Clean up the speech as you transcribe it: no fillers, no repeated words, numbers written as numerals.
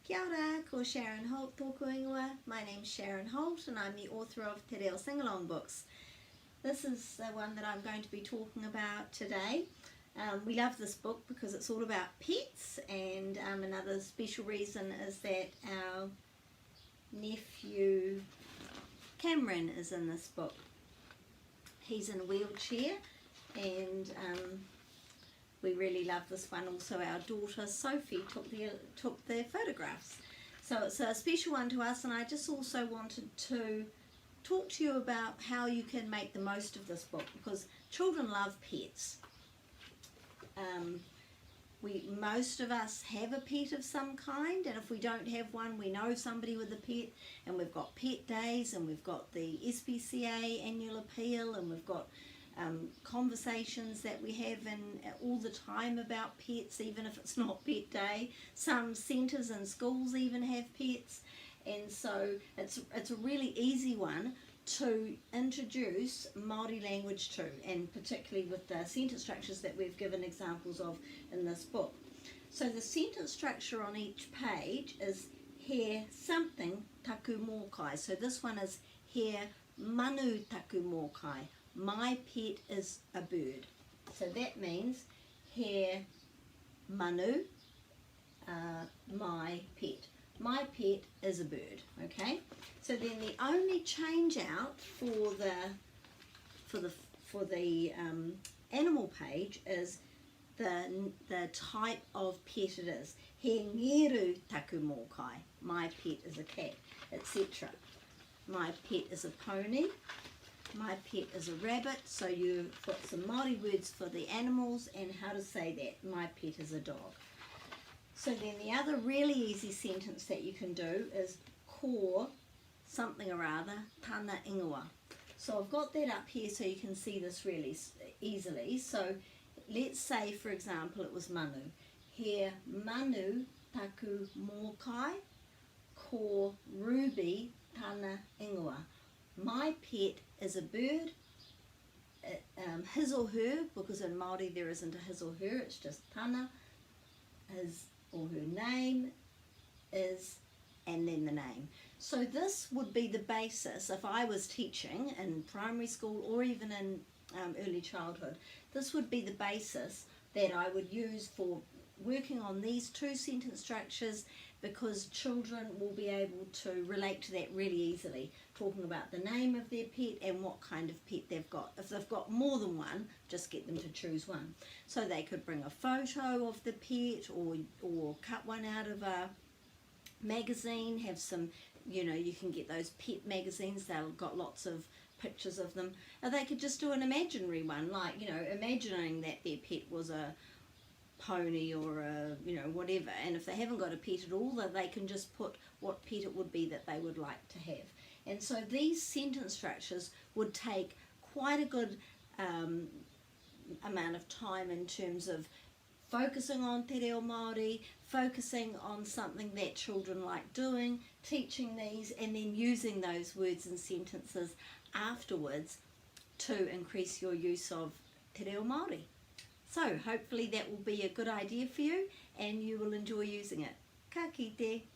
Kia ora, ko Sharon Holt tōku ingoa. My name's Sharon Holt and I'm the author of Te Reo Singalong books. This is the one that I'm going to be talking about today. We love this book because it's all about pets, and another special reason is that our nephew Cameron is in this book. He's in a wheelchair, and we really love this one. Also, our daughter Sophie took the photographs. So it's a special one to us, and I just also wanted to talk to you about how you can make the most of this book, because children love pets. Most of us have a pet of some kind, and if we don't have one, we know somebody with a pet, and we've got pet days, and we've got the SPCA annual appeal, and we've got conversations that we have all the time about pets, even if it's not pet day. Some centres and schools even have pets, and so it's a really easy one to introduce Māori language to, and particularly with the sentence structures that we've given examples of in this book. So the sentence structure on each page is he something Taku Mōkai. So this one is he manu Taku Mōkai. My pet is a bird. So that means he manu, my pet. My pet is a bird. Okay. So then the only change out for the animal page is the type of pet it is. He ngeru Taku Mōkai. My pet is a cat, etc. My pet is a pony. My pet is a rabbit. So you've got some Māori words for the animals and how to say that. My pet is a dog. So then the other really easy sentence that you can do is ko something or other tana ingoa. So I've got that up here so you can see this really easily. So let's say, for example, it was manu. He manu Taku Mōkai ko ruby tana ingoa. My pet is a bird, his or her, because in Māori there isn't a his or her, it's just tana, his or her name is, and then the name. So this would be the basis if I was teaching in primary school or even in early childhood. This would be the basis that I would use for working on these two sentence structures, because children will be able to relate to that really easily, talking about the name of their pet and what kind of pet they've got. If they've got more than one, just get them to choose one. So they could bring a photo of the pet, or cut one out of a magazine, have some, you can get those pet magazines, they've got lots of pictures of them. Or they could just do an imaginary one, like, imagining that their pet was a pony or a, whatever, and if they haven't got a pet at all, that they can just put what pet it would be that they would like to have. And so these sentence structures would take quite a good amount of time in terms of focusing on te reo Māori, focusing on something that children like doing, teaching these, and then using those words and sentences afterwards to increase your use of te reo Māori. So hopefully that will be a good idea for you and you will enjoy using it. Ka kite.